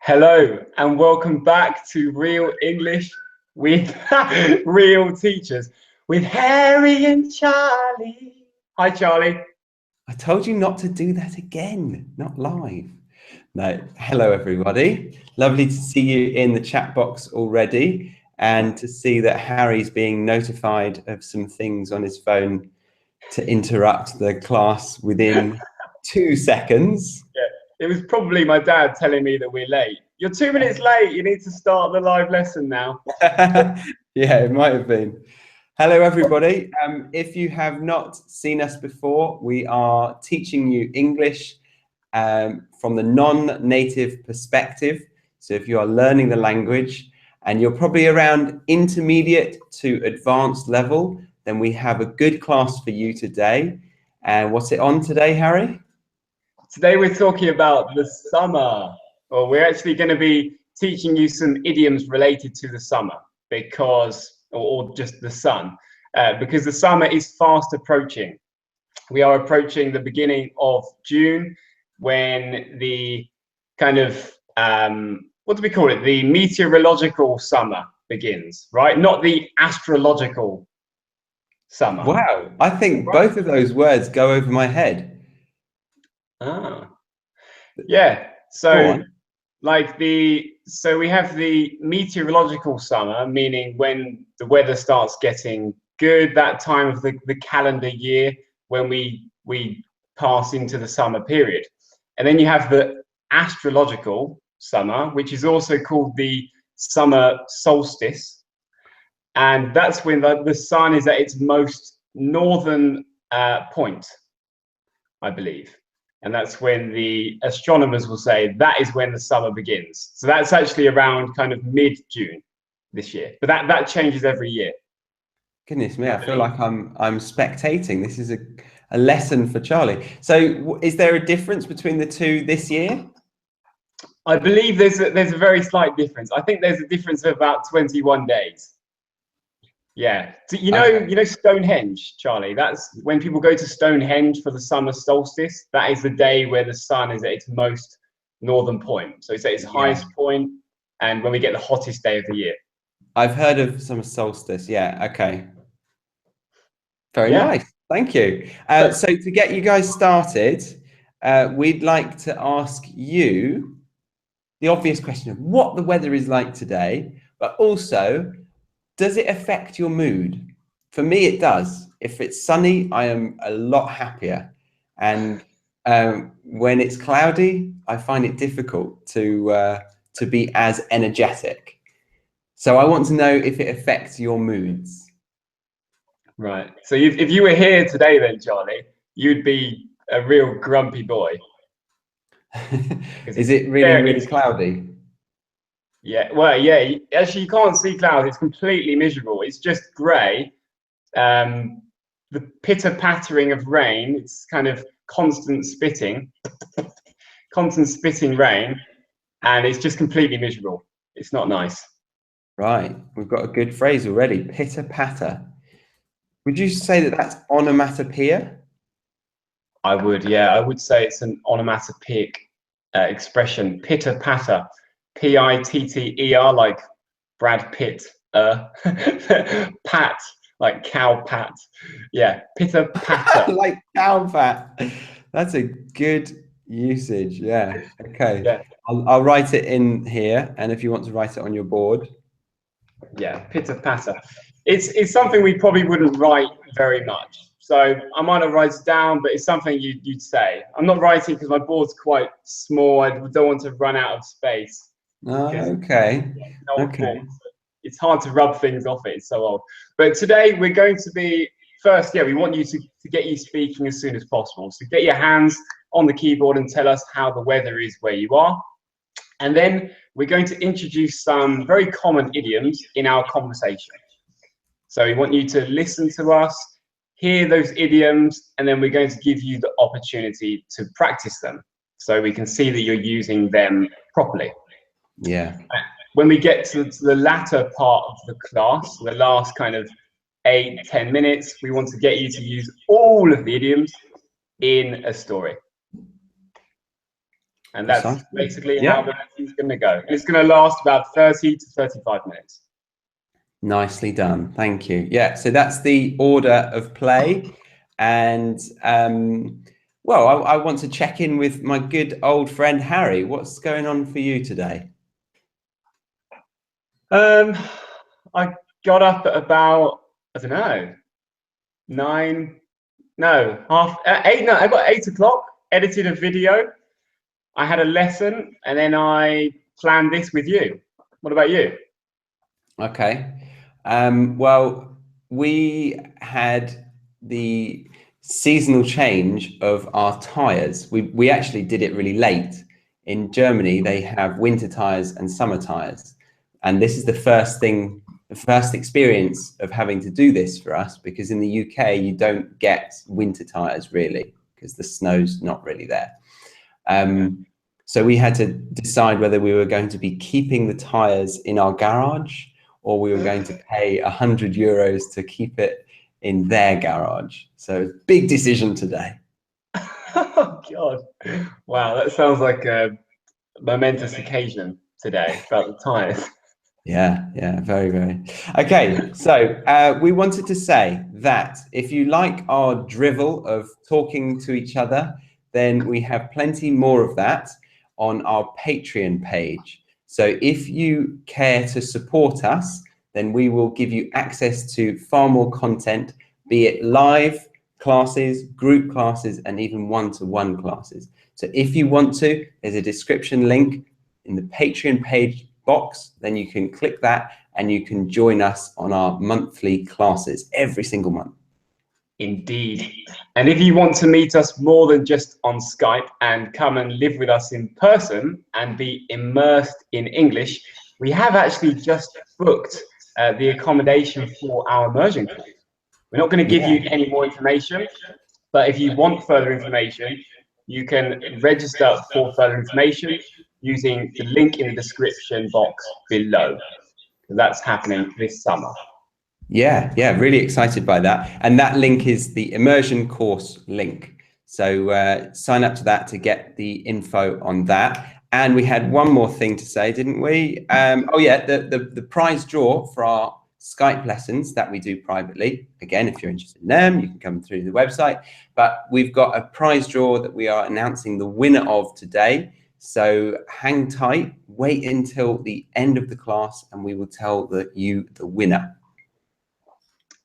Hello and welcome back to Real English with Real Teachers with Harry and Charlie. Hi, Charlie. I told you not to do that again, not live. No, hello everybody. Lovely to see you in the chat box already and to see that Harry's being notified of some things on his phone to interrupt the class within 2 seconds. Yeah, it was probably my dad telling me that we're late. You're 2 minutes late. You need to start the live lesson now. Yeah, it might have been. Hello everybody. If you have not seen us before, we are teaching you English from the non-native perspective. So if you are learning the language and you're probably around intermediate to advanced level, then we have a good class for you today. And what's it on today, Harry? Today we're talking about the summer. Well, we're actually going to be teaching you some idioms related to the summer or just the sun, because the summer is fast approaching. We are approaching the beginning of June, when the kind of what do we call it? The meteorological summer begins, right? Not the astrological summer. Wow, I think both of those words go over my head. Ah, yeah. So we have the meteorological summer, meaning when the weather starts getting good, that time of the calendar year when we pass into the summer period. And then you have the astrological summer, which is also called the summer solstice. And that's when the sun is at its most northern point, I believe. And that's when the astronomers will say that is when the summer begins. So that's actually around kind of mid-June this year. But that changes every year. Goodness me, I feel like I'm spectating. This is a lesson for Charlie. So is there a difference between the two this year? I believe there's a very slight difference. I think there's a difference of about 21 days. Yeah. So you know Stonehenge, Charlie? That's when people go to Stonehenge for the summer solstice. That is the day where the sun is at its most northern point. So it's at its highest point, and when we get the hottest day of the year. I've heard of summer solstice. Yeah. Okay. Very nice. Thank you. So to get you guys started, we'd like to ask you the obvious question of what the weather is like today, but also, does it affect your mood? For me, it does. If it's sunny, I am a lot happier. And when it's cloudy, I find it difficult to be as energetic. So I want to know if it affects your moods. Right. So if you were here today, then Charlie, you'd be a real grumpy boy. Is it really cloudy? Yeah. Well, yeah. Actually, you can't see clouds. It's completely miserable. It's just grey. The pitter pattering of rain. It's kind of constant spitting rain, and it's just completely miserable. It's not nice. Right. We've got a good phrase already. Pitter patter. Would you say that that's onomatopoeia? I would, yeah. I would say it's an onomatopoeic expression. Pitter patter, P-I-T-T-E-R, like Brad Pitt. Pat, like cow pat. Yeah, pitter patter. Like cow pat. That's a good usage. Yeah. Okay. Yeah. I'll write it in here, and if you want to write it on your board. Yeah, pitter patter. It's something we probably wouldn't write very much. So I might not write it down, but it's something you'd say. I'm not writing because my board's quite small. I don't want to run out of space. Okay. Okay. It's hard to rub things off it. It's so old. But today we're going to be first. Yeah, we want you to get you speaking as soon as possible. So get your hands on the keyboard and tell us how the weather is where you are. And then we're going to introduce some very common idioms in our conversation. So we want you to listen to us, hear those idioms, and then we're going to give you the opportunity to practice them so we can see that you're using them properly. Yeah. When we get to the latter part of the class, the last kind of 8-10 minutes, we want to get you to use all of the idioms in a story. And that's Precisely. basically how Yeah. the lesson's going to go. It's going to last about 30 to 35 minutes. Nicely done. Thank you. Yeah. So that's the order of play. And well, I want to check in with my good old friend Harry. What's going on for you today? I got up at about, I don't know, I got 8 o'clock, edited a video. I had a lesson, and then I planned this with you. What about you? Okay. Well, we had the seasonal change of our tires. We actually did it really late. In Germany, they have winter tires and summer tires. And this is the first experience of having to do this for us, because in the UK, you don't get winter tires really, because the snow's not really there. So we had to decide whether we were going to be keeping the tires in our garage, or we were going to pay €100 to keep it in their garage. So big decision today. Oh God! Wow, that sounds like a momentous occasion today about the tires. Yeah, very, very. Okay, so we wanted to say that if you like our drivel of talking to each other, then we have plenty more of that on our Patreon page. So if you care to support us, then we will give you access to far more content, be it live classes, group classes, and even one-to-one classes. So if you want to, there's a description link in the Patreon page box, then you can click that and you can join us on our monthly classes every single month. Indeed. And if you want to meet us more than just on Skype and come and live with us in person and be immersed in English, we have actually just booked the accommodation for our immersion course. We're not going to give you any more information, but if you want further information, you can register for further information using the link in the description box below. That's happening this summer. Yeah, really excited by that. And that link is the immersion course link. So sign up to that to get the info on that. And we had one more thing to say, didn't we? Oh yeah, the prize draw for our Skype lessons that we do privately. Again, if you're interested in them, you can come through the website. But we've got a prize draw that we are announcing the winner of today. So hang tight, wait until the end of the class, and we will tell you the winner.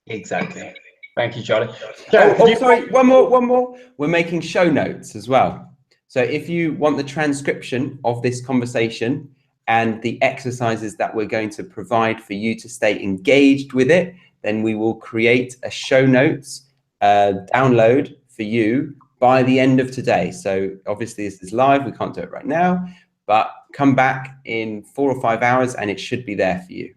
Exactly. Thank you, Charlie. Sorry, one more. We're making show notes as well. So if you want the transcription of this conversation and the exercises that we're going to provide for you to stay engaged with it, then we will create a show notes download for you by the end of today. So obviously this is live, we can't do it right now, but come back in 4 or 5 hours and it should be there for you.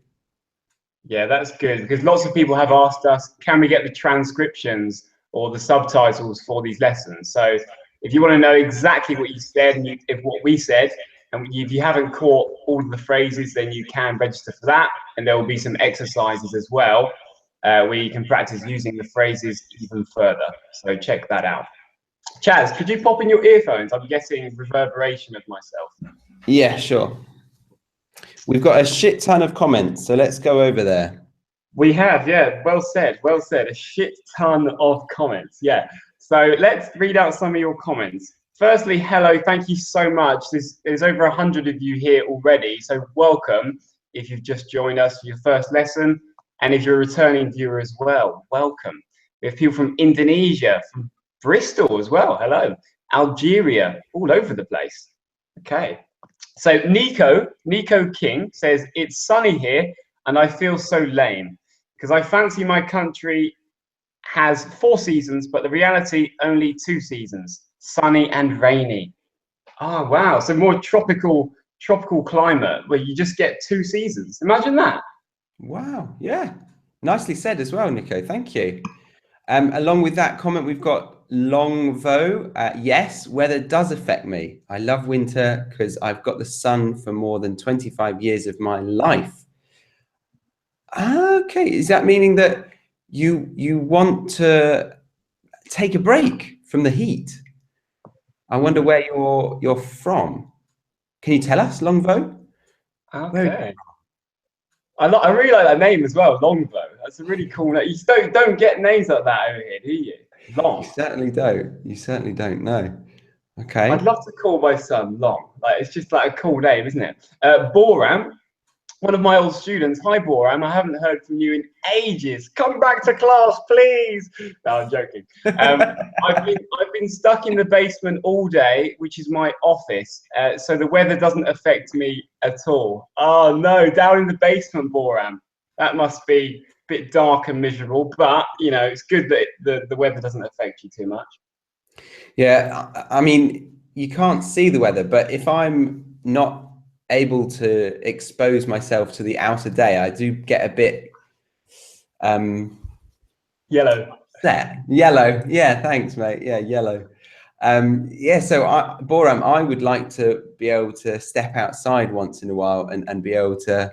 Yeah, that's good, because lots of people have asked us, can we get the transcriptions or the subtitles for these lessons? So if you want to know exactly what you said and what we said, and if you haven't caught all of the phrases, then you can register for that. And there will be some exercises as well where you can practice using the phrases even further. So check that out. Chaz, could you pop in your earphones? I'm getting reverberation of myself. Yeah, sure. We've got a shit ton of comments, so let's go over there. We have, yeah, well said, a shit ton of comments, yeah. So let's read out some of your comments. Firstly, hello, thank you so much. There's over 100 of you here already, so welcome if you've just joined us for your first lesson, and if you're a returning viewer as well, welcome. We have people from Indonesia, from Bristol as well, hello. Algeria, all over the place. Okay. So Nico King says, it's sunny here and I feel so lame because I fancy my country has 4 seasons, but the reality only 2 seasons, sunny and rainy. Oh, wow. So more tropical climate where you just get 2 seasons. Imagine that. Wow. Yeah. Nicely said as well, Nico. Thank you. Along with that comment, we've got Longvo. Yes, weather does affect me. I love winter because I've got the sun for more than 25 years of my life. Okay, is that meaning that you want to take a break from the heat? I wonder where you're from. Can you tell us, Longvo? Okay. I really like that name as well, Longbow. That's a really cool name. You don't get names like that over here, do you? You Long. certainly don't. You certainly don't know. I'd Okay. love to call my son Long. Like it's just like a cool name, isn't it? Boram, one of my old students. Hi, Boram. I haven't heard from you in ages. Come back to class, please. No, I'm joking. I've been stuck in the basement all day, which is my office. So the weather doesn't affect me at all. Oh no, down in the basement, Boram. That must be a bit dark and miserable. But you know, it's good that the weather doesn't affect you too much. Yeah, I mean, you can't see the weather, but if I'm not able to expose myself to the outer day, I do get a bit Yellow. yellow. Yeah, thanks, mate. Yeah, yellow. Yeah, so Boram, I would like to be able to step outside once in a while and be able to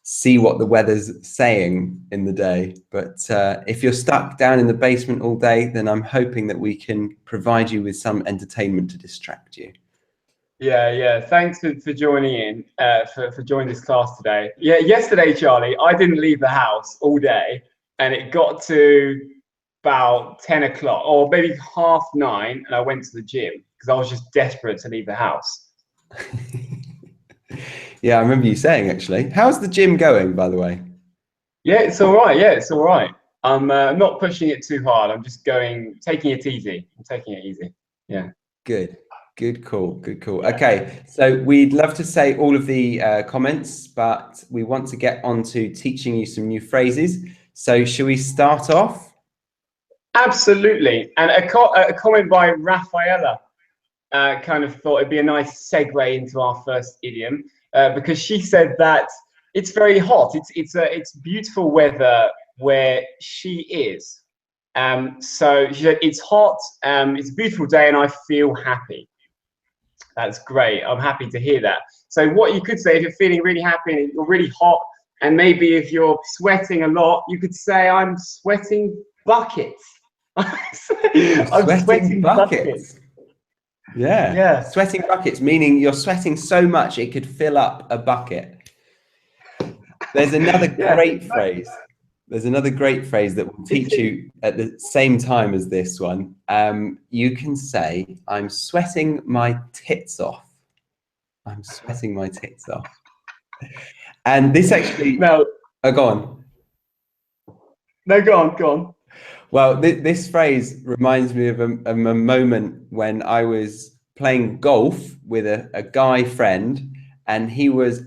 see what the weather's saying in the day. But if you're stuck down in the basement all day, then I'm hoping that we can provide you with some entertainment to distract you. Yeah. Thanks for joining in, for joining this class today. Yeah, yesterday, Charlie, I didn't leave the house all day, and it got to about 10 o'clock or maybe 9:30, and I went to the gym because I was just desperate to leave the house. Yeah, I remember you saying, actually. How's the gym going, by the way? Yeah, it's all right. Yeah, it's all right. I'm not pushing it too hard. I'm just taking it easy. I'm taking it easy. Yeah. Good call. Okay, so we'd love to say all of the comments, but we want to get on to teaching you some new phrases. So should we start off? Absolutely. And a comment by Rafaela kind of thought it'd be a nice segue into our first idiom because she said that it's very hot. It's beautiful weather where she is. So she said it's hot. It's a beautiful day, and I feel happy. That's great. I'm happy to hear that. So what you could say if you're feeling really happy and you're really hot, and maybe if you're sweating a lot, you could say I'm sweating buckets. I'm sweating buckets. Yeah, sweating buckets, meaning you're sweating so much it could fill up a bucket. There's another great phrase. There's another great phrase that will teach you at the same time as this one. You can say, I'm sweating my tits off. I'm sweating my tits off. And this actually... No. Oh, go on. No, go on. Well, this phrase reminds me of a moment when I was playing golf with a guy friend, and he was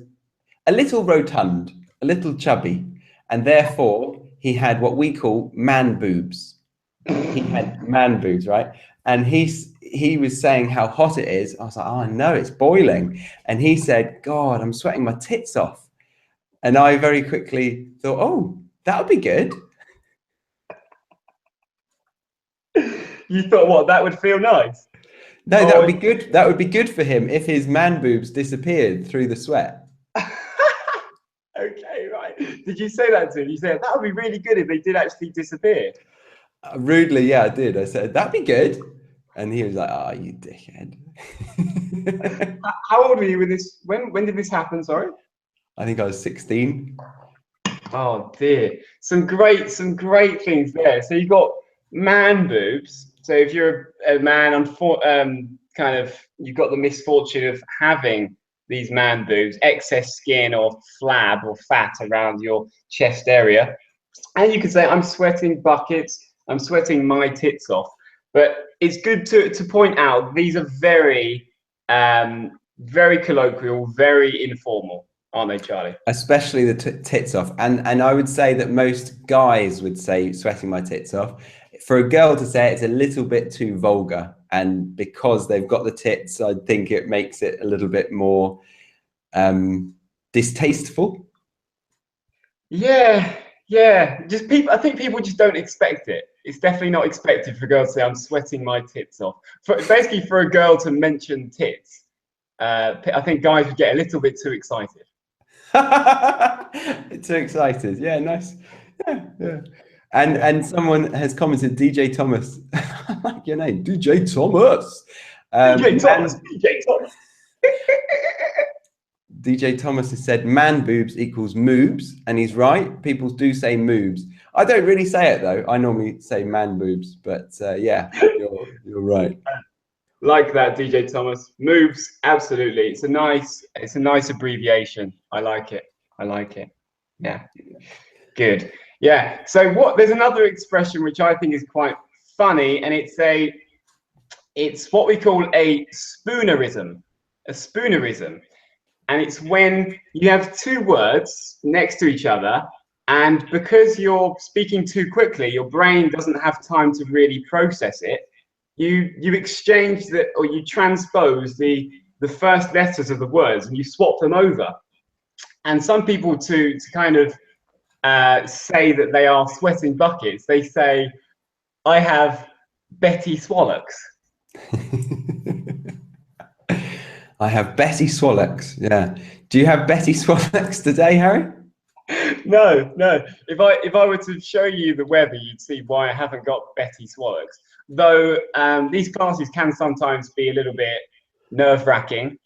a little rotund, a little chubby, and therefore he had what we call man boobs. He had man boobs, right? And he was saying how hot it is. I was like, oh no, it's boiling. And he said, God, I'm sweating my tits off. And I very quickly thought, oh, that would be good. You thought what? That would feel nice? No, that would be good. That would be good for him if his man boobs disappeared through the sweat. Okay, right. Did you say that to him? You said that would be really good if they did actually disappear. Rudely, yeah, I did. I said that'd be good, and he was like, "Oh, you dickhead." How old were you when this? When did this happen? Sorry. I think I was 16. Oh dear, some great things there. So you got man boobs. So if you're a man, kind of, you've got the misfortune of having these man boobs, excess skin or flab or fat around your chest area, and you could say, "I'm sweating buckets. I'm sweating my tits off." But it's good to point out these are very, very colloquial, very informal, aren't they, Charlie? Especially the tits off, and I would say that most guys would say sweating my tits off. For a girl to say it's a little bit too vulgar, and because they've got the tits, I think it makes it a little bit more distasteful. Yeah. Just people. I think people just don't expect it. It's definitely not expected for a girl to say, "I'm sweating my tits off." Basically, for a girl to mention tits, I think guys would get a little bit too excited. Too excited. Yeah, nice. Yeah. And someone has commented, DJ Thomas. I like your name, DJ Thomas. DJ Thomas. Man, DJ Thomas. DJ Thomas has said man boobs equals moobs, and he's right. People do say moobs. I don't really say it though. I normally say man boobs, but yeah, you're right. Like that, DJ Thomas. Moves, absolutely. It's a nice abbreviation. I like it. I like it. Yeah. Good. Yeah. So there's another expression which I think is quite funny, and it's what we call a spoonerism. A spoonerism. And it's when you have two words next to each other, and because you're speaking too quickly, your brain doesn't have time to really process it. You exchange or you transpose the first letters of the words and you swap them over. And some people to kind of say that they are sweating buckets, they say, I have Betty Swallocks. I have Betty Swallocks. Yeah. Do you have Betty Swallocks today, Harry? No. If I were to show you the weather, you'd see why I haven't got Betty Swallocks. Though these classes can sometimes be a little bit nerve-wracking.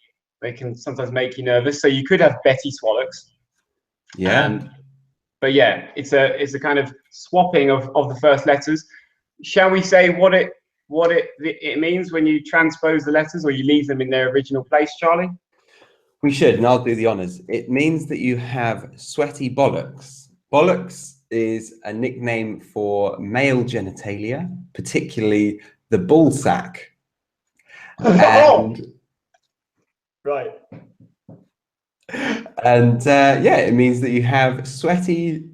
They can sometimes make you nervous. So you could have Betty Swallocks. Yeah. But yeah, it's a kind of swapping of the first letters. Shall we say what it means when you transpose the letters or you leave them in their original place, Charlie? We should, and I'll do the honors. It means that you have sweaty bollocks. Bollocks is a nickname for male genitalia, particularly the ball sack. And, right. And yeah, it means that you have sweaty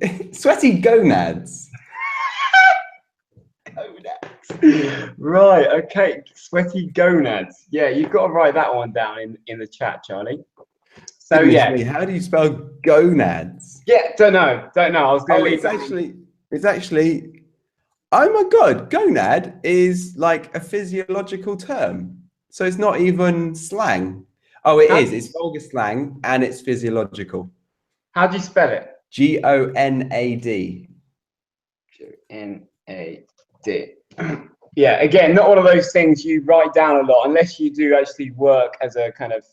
gonads. Right, okay, sweaty gonads. Yeah, you've got to write that one down in the chat, Charlie. So yeah, how do you spell gonads? Yeah, don't know. I was going to leave. It's actually. Oh my God, gonad is like a physiological term, so it's not even slang. Oh, it is. It's vulgar slang and it's physiological. How do you spell it? Gonad. Gonad. Yeah, again, not one of those things you write down a lot unless you do actually work as a kind of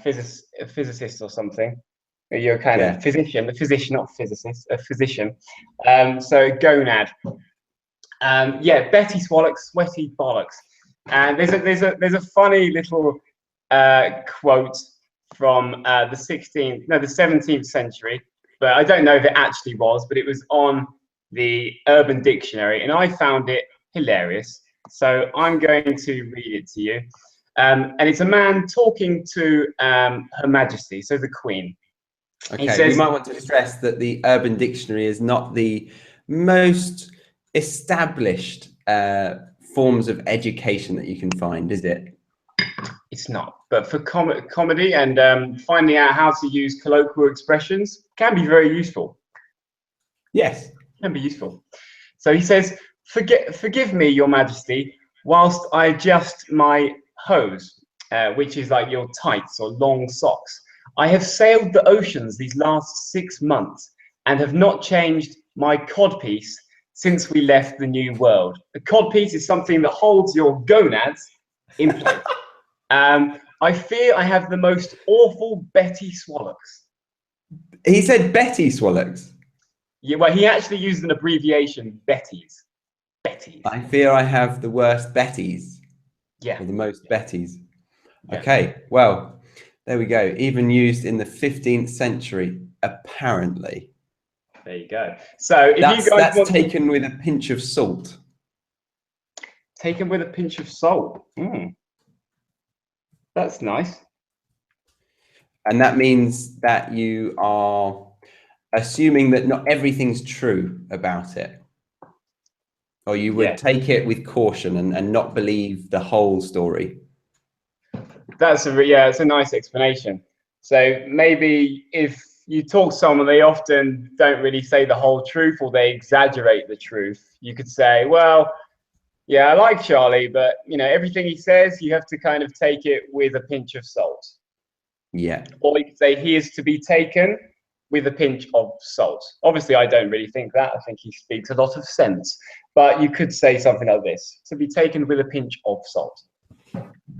physicist or something. You're a kind of physician, not physicist, a physician. So gonad. Yeah, Betty Swallocks, sweaty bollocks. And there's a funny little quote from the 17th century, but I don't know if it actually was, but it was on the Urban Dictionary, and I found it hilarious. So I'm going to read it to you. And it's a man talking to Her Majesty, so the Queen. Okay, we might want to stress that the Urban Dictionary is not the most established forms of education that you can find, is it? It's not, but for comedy and finding out how to use colloquial expressions can be very useful. Yes. Can be useful. So he says, forgive me, Your Majesty, whilst I adjust my hose, which is like your tights or long socks. I have sailed the oceans these last 6 months and have not changed my codpiece since we left the New World. The codpiece is something that holds your gonads in place. I fear I have the most awful Betty Swallocks. He said Betty Swallocks. Yeah, well, he actually used an abbreviation, Betty's. Betty's. I fear I have the worst Bettys. Yeah. Or the most Bettys. Yeah. Okay, well, there we go. Even used in the 15th century, apparently. There you go. So if that's taken with a pinch of salt. Taken with a pinch of salt. That's nice. And that means that you are assuming that not everything's true about it. Or you would take it with caution and not believe the whole story. It's a nice explanation. So maybe if you talk to someone, they often don't really say the whole truth or they exaggerate the truth. You could say, well, yeah, I like Charlie, but everything he says, you have to kind of take it with a pinch of salt. Yeah. Or you could say he is to be taken with a pinch of salt. Obviously, I don't really think that. I think he speaks a lot of sense. But you could say something like this, to be taken with a pinch of salt.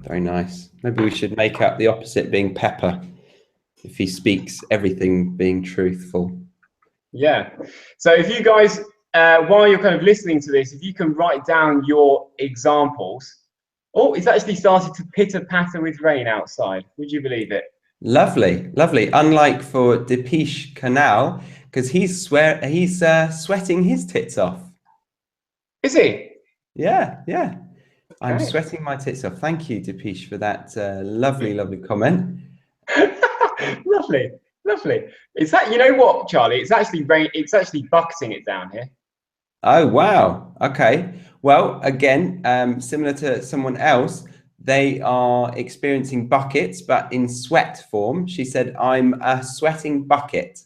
Very nice. Maybe we should make up the opposite being pepper. If he speaks everything being truthful. Yeah. So if you guys, while you're kind of listening to this, if you can write down your examples. Oh, it's actually started to pitter patter with rain outside. Would you believe it? Lovely, lovely. Unlike for Depeche Canal, because he's sweating his tits off. Is he? Yeah, yeah. I'm Okay. sweating my tits off. Thank you, Depeche, for that lovely, lovely comment. Lovely, lovely. Is that, you know what, Charlie? It's actually rain. It's actually bucketing it down here. Oh, wow. Okay. Well, again, similar to someone else, they are experiencing buckets, but in sweat form. She said, I'm a sweating bucket.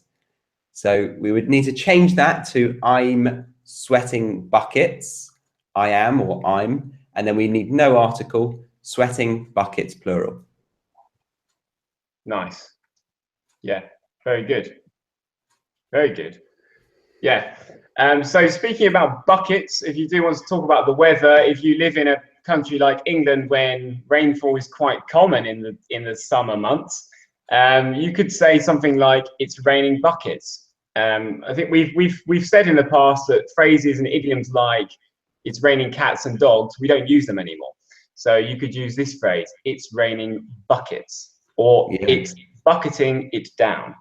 So we would need to change that to I'm sweating buckets. I am or I'm. And then we need no article, sweating buckets, plural. Nice. Yeah, very good. Very good. Yeah. So speaking about buckets, if you do want to talk about the weather, if you live in a country like England when rainfall is quite common in the summer months, you could say something like it's raining buckets. I think we've said in the past that phrases and idioms like it's raining cats and dogs, we don't use them anymore. So you could use this phrase, it's raining buckets, or it's bucketing it down.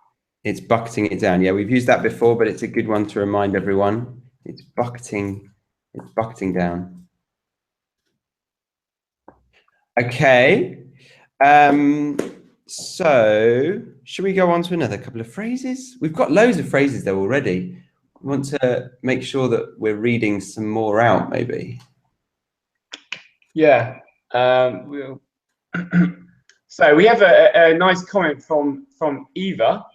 It's bucketing it down. Yeah, we've used that before, but it's a good one to remind everyone. It's bucketing down. Okay. So should we go on to another couple of phrases? We've got loads of phrases there already. We want to make sure that we're reading some more out, maybe. Yeah. So we have a nice comment from Eva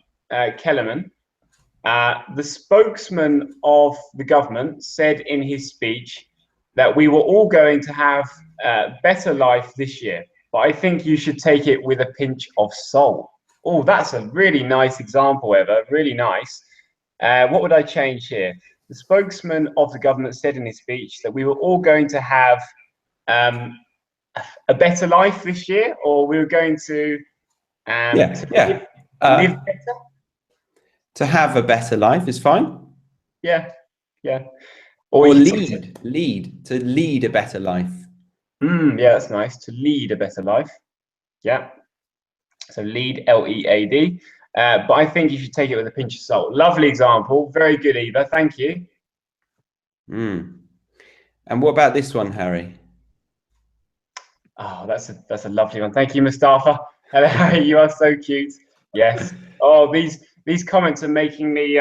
Kellerman. The spokesman of the government said in his speech that we were all going to have a better life this year, but I think you should take it with a pinch of salt. Oh, that's a really nice example, Eva. Really nice. What would I change here? The spokesman of the government said in his speech that we were all going to have a better life this year, or we were going to live better. To have a better life is fine. Yeah, yeah. Or lead to lead a better life. Yeah, that's nice. To lead a better life. Yeah. So lead, L-E-A-D. But I think you should take it with a pinch of salt. Lovely example. Very good, Eva. Thank you. And what about this one, Harry? Oh, that's a lovely one. Thank you, Mustafa. Hello, Harry. You are so cute. Yes. Oh, these comments are making me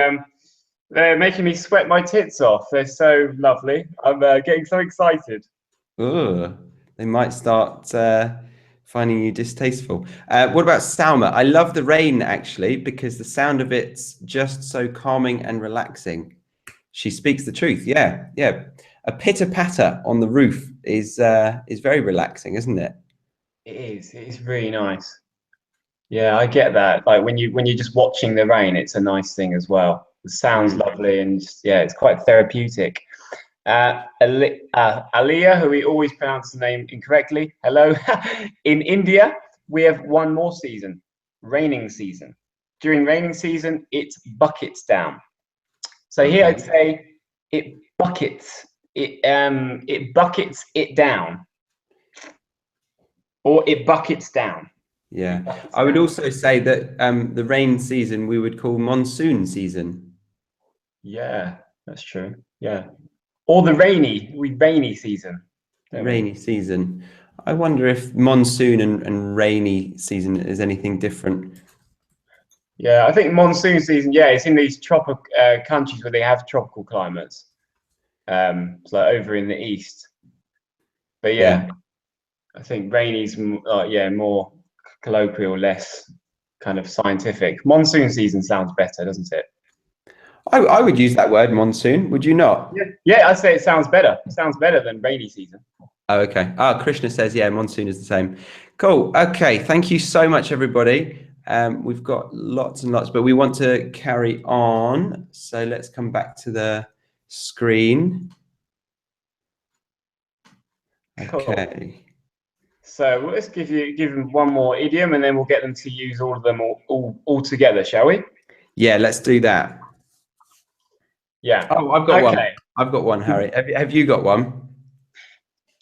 they're making me sweat my tits off. They're so lovely. I'm getting so excited. Ugh, they might start finding you distasteful. What about Salma? I love the rain, actually, because the sound of it's just so calming and relaxing. She speaks the truth. Yeah, yeah. A pitter-patter on the roof is very relaxing, isn't it? It is. It is really nice. Yeah, I get that. Like when you're just watching the rain, it's a nice thing as well. It sounds lovely and just, yeah, it's quite therapeutic. Aliyah, who we always pronounce the name incorrectly. Hello. In India, we have one more season, raining season. During raining season, it buckets down. So here I'd say it buckets it buckets it down, or it buckets down. Yeah, I would also say that the rain season we would call monsoon season. Yeah, that's true. Yeah, or the rainy season. Rainy season. I wonder if monsoon and rainy season is anything different. Yeah, I think monsoon season. Yeah, it's in these tropical countries where they have tropical climates. It's like over in the east. But yeah, I think rainy's more colloquial, less kind of scientific. Monsoon season sounds better, doesn't it? I would use that word, monsoon. Would you not? Yeah, I'd say it sounds better. It sounds better than rainy season. Oh, okay. Krishna says, yeah, monsoon is the same. Cool. Okay. Thank you so much, everybody. We've got lots and lots, but we want to carry on. So let's come back to the screen. Okay. Cool. So let's give them one more idiom, and then we'll get them to use all of them all together, shall we? Yeah, let's do that. Yeah. Oh, I've got one. I've got one, Harry. Have you got one?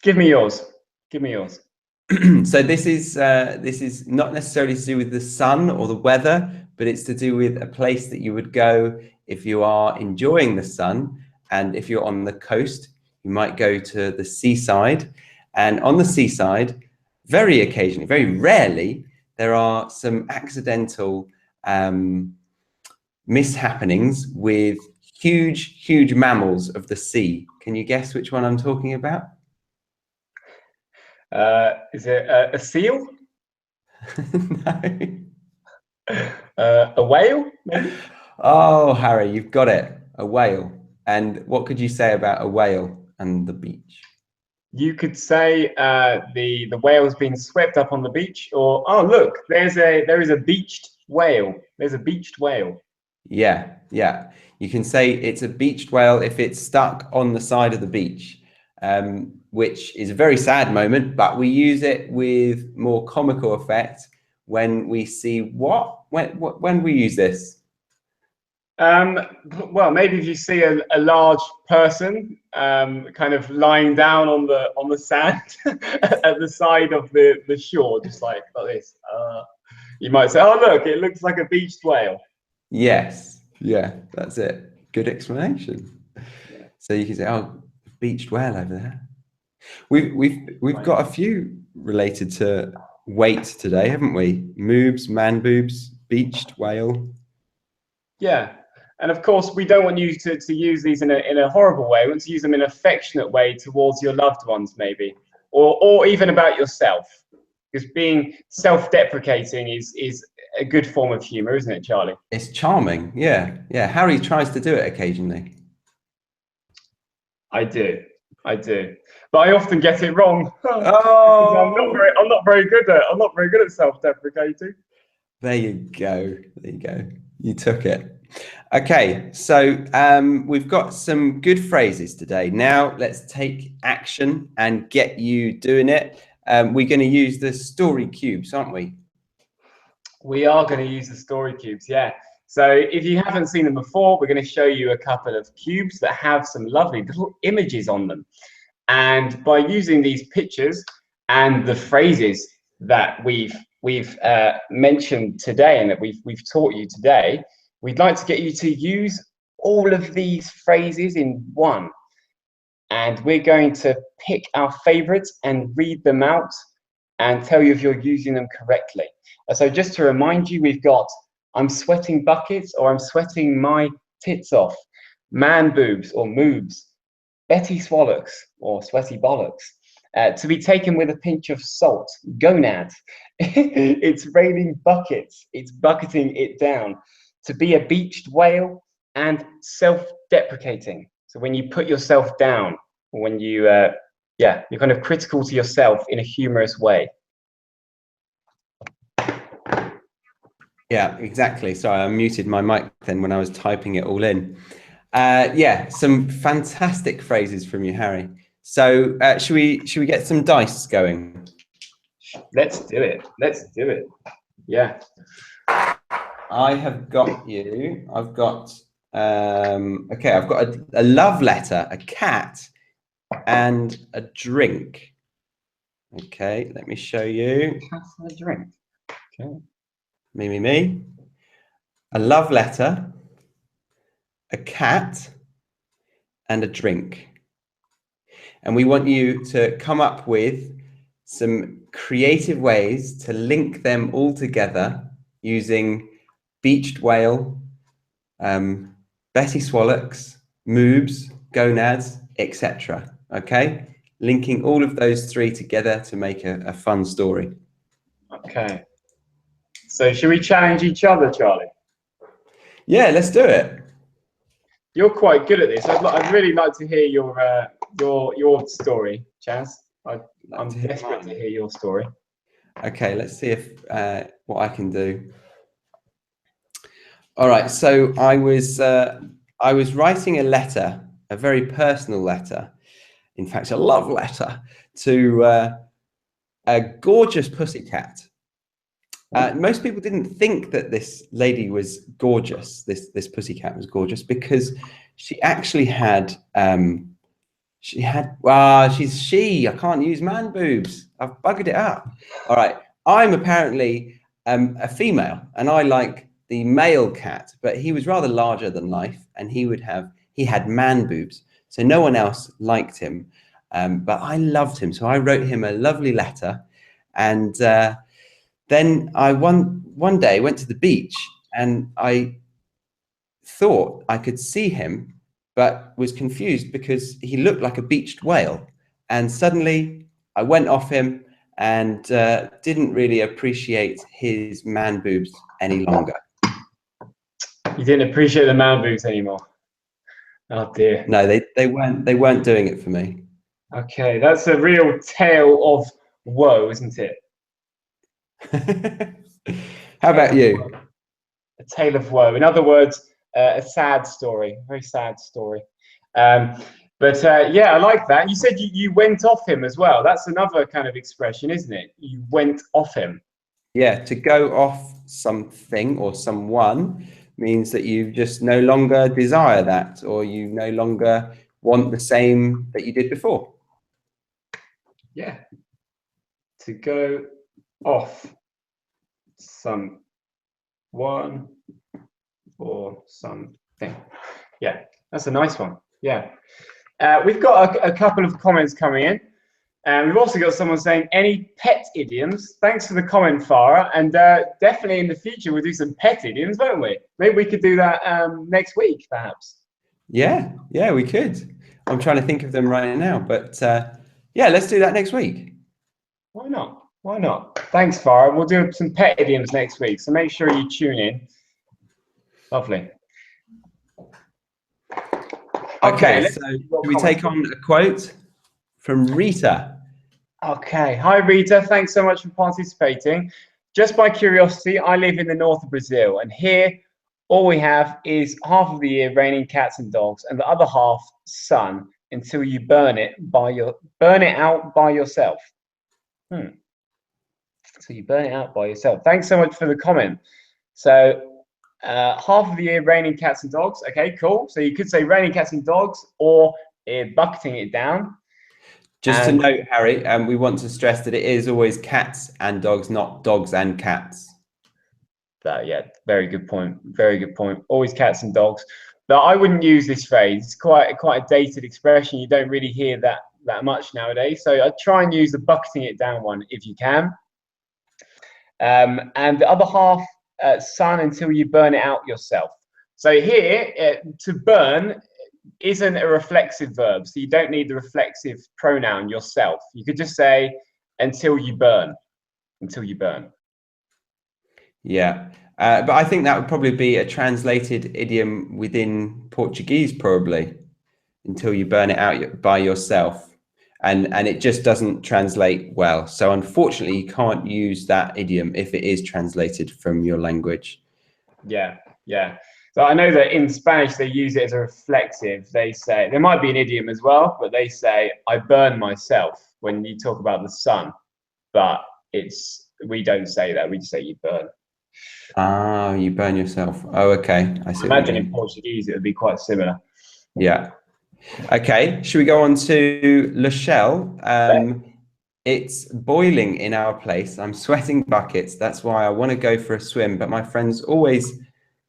Give me yours. Give me yours. So this is not necessarily to do with the sun or the weather, but it's to do with a place that you would go if you are enjoying the sun. And if you're on the coast, you might go to the seaside. And on the seaside, very occasionally, very rarely, there are some accidental mishappenings with huge mammals of the sea. Can you guess which one I'm talking about? Is it a seal? No. A whale, maybe? Oh, Harry, you've got it. A whale. And what could you say about a whale and the beach? You could say the whale's been swept up on the beach, or oh look, there is a beached whale. There's a beached whale. Yeah. You can say it's a beached whale if it's stuck on the side of the beach, which is a very sad moment, but we use it with more comical effect when we see when we use this. Well, maybe if you see a large person kind of lying down on the sand at the side of the shore, just like this, you might say, "Oh, look, it looks like a beached whale." Yes, yeah, that's it. Good explanation. Yeah. So you can say, "Oh, beached whale over there." We've got a few related to weight today, haven't we? Moobs, man boobs, beached whale. Yeah. And of course, we don't want you to use these in a horrible way. We want to use them in an affectionate way towards your loved ones, maybe, or even about yourself. Because being self-deprecating is a good form of humor, isn't it, Charlie? It's charming. Yeah. Harry tries to do it occasionally. I do, but I often get it wrong. Oh, I'm not very good at self-deprecating. There you go. You took it. Okay, so we've got some good phrases today. Now let's take action and get you doing it. We're going to use the story cubes, aren't we? We are going to use the story cubes, yeah. So if you haven't seen them before, we're going to show you a couple of cubes that have some lovely little images on them. And by using these pictures and the phrases that we've mentioned today and that we've taught you today, we'd like to get you to use all of these phrases in one. And we're going to pick our favorites and read them out and tell you if you're using them correctly. So just to remind you, we've got I'm sweating buckets, or I'm sweating my tits off, man boobs or moobs, Betty swallocks or sweaty bollocks, to be taken with a pinch of salt, gonad, it's raining buckets, it's bucketing it down, to be a beached whale, and self-deprecating. So when you put yourself down, or when you, you're kind of critical to yourself in a humorous way. Yeah, exactly. Sorry, I muted my mic then when I was typing it all in. Yeah, some fantastic phrases from you, Harry. So should we get some dice going? Let's do it. Yeah. I have got you. I've got okay, I've got a love letter, a cat, and a drink. Okay, let me show you. Cat and a drink. Okay. Me. A love letter, a cat, and a drink. And we want you to come up with some creative ways to link them all together using beached whale, Betty swallocks, moobs, gonads, etc. Okay, linking all of those three together to make a fun story. Okay. So should we challenge each other, Charlie? Yeah, let's do it. You're quite good at this. I'd really like to hear your story, Chaz. I'm desperate to hear your story. Okay, let's see if what I can do. All right, so I was writing a letter, a very personal letter, in fact, a love letter to a gorgeous pussycat. Most people didn't think that this lady was gorgeous. This pussycat was gorgeous because she actually had I can't use man boobs. I've buggered it up. All right, I'm apparently a female, and I like the male cat, but he was rather larger than life, and he had man boobs, so no one else liked him. But I loved him, so I wrote him a lovely letter, and then I one day went to the beach, and I thought I could see him, but was confused because he looked like a beached whale. And suddenly I went off him and didn't really appreciate his man boobs any longer. You didn't appreciate the man boobs anymore. Oh dear. No, they weren't doing it for me. Okay, that's a real tale of woe, isn't it? How about you? A tale of woe. In other words, a sad story, a very sad story. Yeah, I like that. You said you went off him as well. That's another kind of expression, isn't it? You went off him. Yeah, to go off something or someone means that you just no longer desire that, or you no longer want the same that you did before. Yeah. To go off someone or something. Yeah, that's a nice one. Yeah. We've got a couple of comments coming in. We've also got someone saying, any pet idioms? Thanks for the comment, Farah. And definitely in the future, we'll do some pet idioms, won't we? Maybe we could do that next week, perhaps. Yeah, we could. I'm trying to think of them right now. But yeah, let's do that next week. Why not? Why not? Thanks, Farah. We'll do some pet idioms next week. So make sure you tune in. Lovely. Okay, so do we take on a quote from Rita? Okay. Hi, Rita. Thanks so much for participating. Just by curiosity, I live in the north of Brazil, and here all we have is half of the year raining cats and dogs, and the other half sun until you burn it out by yourself. So you burn it out by yourself. Thanks so much for the comment. So half of the year raining cats and dogs. Okay, cool. So you could say raining cats and dogs, or bucketing it down. Just to note, Harry, we want to stress that it is always cats and dogs, not dogs and cats. Yeah, very good point. Very good point. Always cats and dogs. But I wouldn't use this phrase. It's quite a dated expression. You don't really hear that much nowadays. So I try and use the bucketing it down one if you can. And the other half, sun until you burn it out yourself. So here, to burn isn't a reflexive verb, so you don't need the reflexive pronoun yourself. You could just say until you burn. Until you burn. Yeah, but I think that would probably be a translated idiom within Portuguese, probably, until you burn it out by yourself. And it just doesn't translate well. So unfortunately, you can't use that idiom if it is translated from your language. Yeah. So I know that in Spanish, they use it as a reflexive. They say, there might be an idiom as well, but they say, I burn myself when you talk about the sun. But we don't say that. We just say you burn. Ah, you burn yourself. Oh, okay. I see. Imagine in Portuguese, it would be quite similar. Yeah. Okay, should we go on to Lachelle? It's boiling in our place. I'm sweating buckets. That's why I want to go for a swim. But my friends always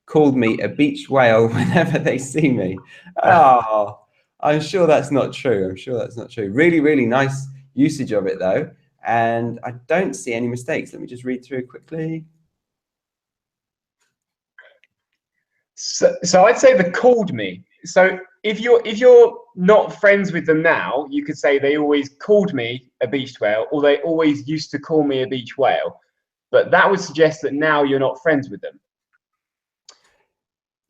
called me a beach whale whenever they see me. Oh, I'm sure that's not true. Really, really nice usage of it, though. And I don't see any mistakes. Let me just read through quickly. So I'd say they called me. So if you're not friends with them now, you could say they always called me a beached whale, or they always used to call me a beach whale. But that would suggest that now you're not friends with them.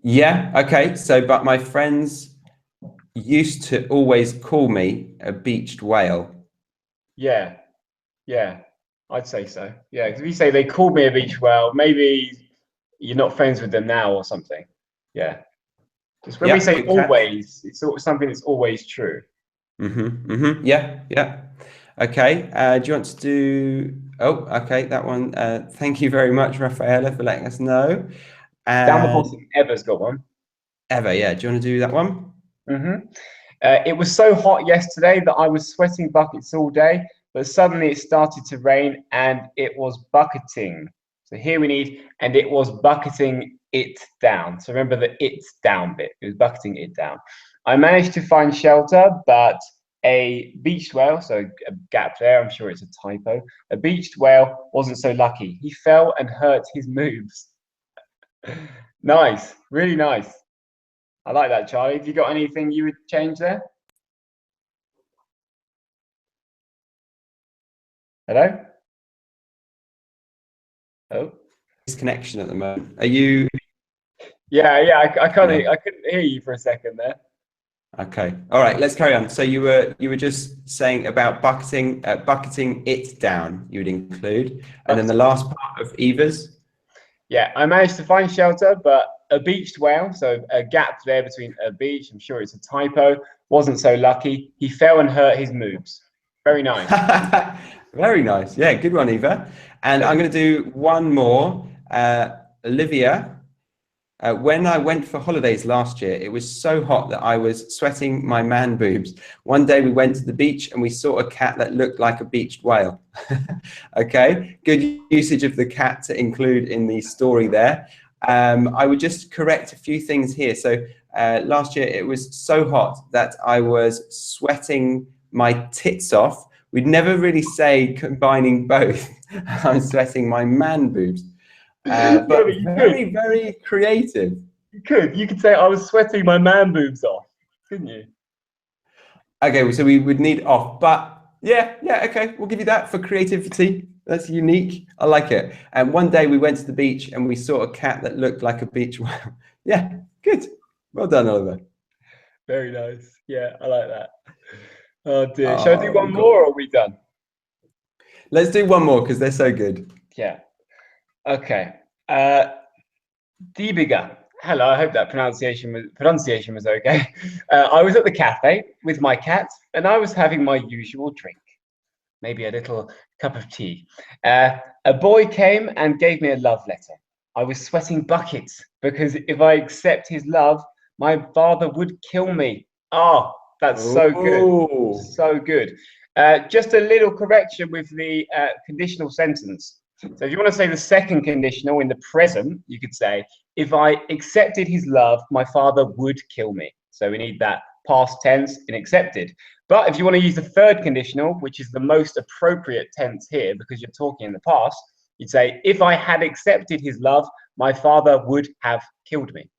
Yeah, okay. So, but my friends used to always call me a beached whale. Yeah, I'd say so. Yeah, because if you say they called me a beach whale, maybe you're not friends with them now or something. Yeah. Just when we say always, it's something that's always true. Yeah. Okay. Do you want to do? Oh, okay. That one. Thank you very much, Rafaela, for letting us know. Down the And bottom, Eva's got one. Eva, yeah. Do you want to do that one? It was so hot yesterday that I was sweating buckets all day, but suddenly it started to rain and it was bucketing. So here we need, and it was bucketing it down. So remember the it's down bit. It was bucketing it down. I managed to find shelter, but a beached whale, so a gap there, I'm sure it's a typo. A beached whale wasn't so lucky. He fell and hurt his moves. Nice, really nice. I like that, Charlie. Have you got anything you would change there? Hello? Oh. Disconnection at the moment. Are you? Yeah. I Yeah. couldn't hear you for a second there. Okay. All right. Let's carry on. So you were just saying about bucketing it down. You would include, and then the last part of Eva's. Yeah, I managed to find shelter, but a beached whale, so a gap there between a beach. I'm sure it's a typo. Wasn't so lucky. He fell and hurt his moves. Very nice. Very nice. Yeah, good one, Eva. And I'm going to do one more. Olivia, when I went for holidays last year, it was so hot that I was sweating my man boobs. One day we went to the beach and we saw a cat that looked like a beached whale. Okay, good usage of the cat to include in the story there. I would just correct a few things here. So last year it was so hot that I was sweating my tits off. We'd never really say combining both. I'm sweating my man boobs. But No, you very, very creative. You could. You could say I was sweating my man boobs off, couldn't you? Okay, so we would need off, but yeah, okay, we'll give you that for creativity. That's unique. I like it. And one day we went to the beach and we saw a cat that looked like a beach whale. Yeah, good. Well done, Oliver. Very nice. Yeah, I like that. Oh dear. Shall I do Oh, one more or are we done? let's do one more because they're so good. Yeah. Okay. Diebiger. Hello, I hope that pronunciation was okay. I was at the cafe with my cat and I was having my usual drink, maybe a little cup of tea. A boy came and gave me a love letter. I was sweating buckets because if I accept his love, my father would kill me. Oh, that's so good. Oh, So good. Just a little correction with the conditional sentence. So if you want to say the second conditional in the present, you could say, if I accepted his love, my father would kill me. So we need that past tense in accepted. But if you want to use the third conditional, which is the most appropriate tense here because you're talking in the past, you'd say, if I had accepted his love, my father would have killed me.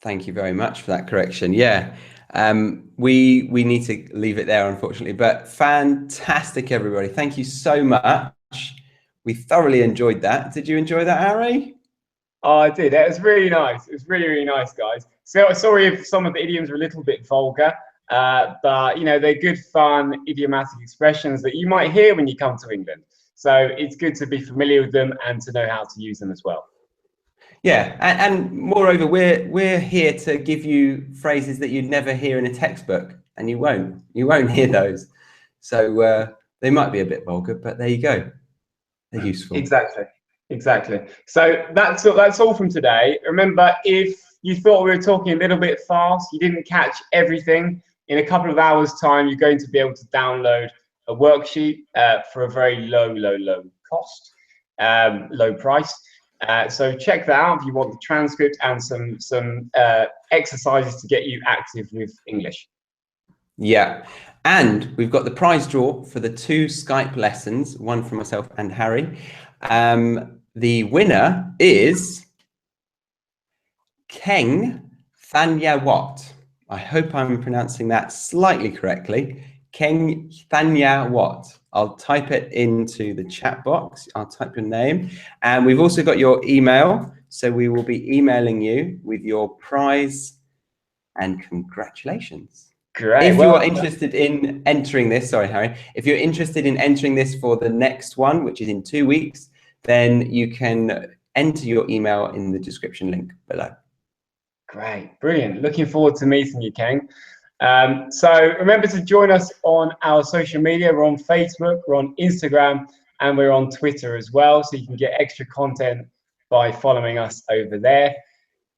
thank you very much for that correction. Yeah, we need to leave it there, unfortunately, but fantastic, everybody. Thank you so much. We thoroughly enjoyed that. Did you enjoy that, Harry? Oh, I did. It was really nice. It was really, really nice, guys. So sorry if some of the idioms were a little bit vulgar, but you know, they're good, fun, idiomatic expressions that you might hear when you come to England. So it's good to be familiar with them and to know how to use them as well. Yeah, and moreover, we're here to give you phrases that you'd never hear in a textbook, and you won't hear those. So they might be a bit vulgar, but there you go. They're useful. Exactly. So that's all from today. Remember, if you thought we were talking a little bit fast, you didn't catch everything, in a couple of hours' time, you're going to be able to download a worksheet for a very low cost, low price. So check that out if you want the transcript and some exercises to get you active with English. Yeah, and we've got the prize draw for the 2 Skype lessons, one from myself and Harry. The winner is Keng Thanyawat. I hope I'm pronouncing that slightly correctly. Keng Thanyawat. I'll type it into the chat box. I'll type your name. And we've also got your email. So we will be emailing you with your prize and congratulations. Great. If you are interested in entering this, sorry, Harry, if you're interested in entering this for the next one, which is in 2 weeks, then you can enter your email in the description link below. Great. Brilliant. Looking forward to meeting you, Kang. So remember to join us on our social media. We're on Facebook, we're on Instagram, and we're on Twitter as well. So you can get extra content by following us over there.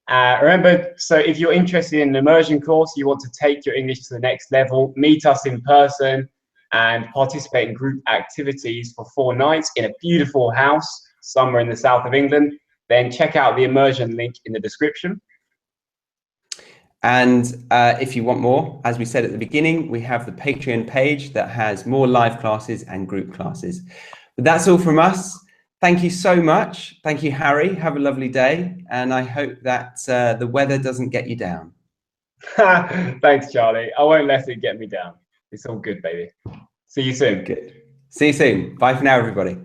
Remember, so if you're interested in an immersion course, you want to take your English to the next level, meet us in person and participate in group activities for 4 nights in a beautiful house somewhere in the south of England, then check out the immersion link in the description. And if you want more, as we said at the beginning, we have the Patreon page that has more live classes and group classes. But that's all from us. Thank you so much. Thank you, Harry. Have a lovely day. And I hope that the weather doesn't get you down. Thanks, Charlie. I won't let it get me down. It's all good, baby. See you soon. Good. See you soon. Bye for now, everybody.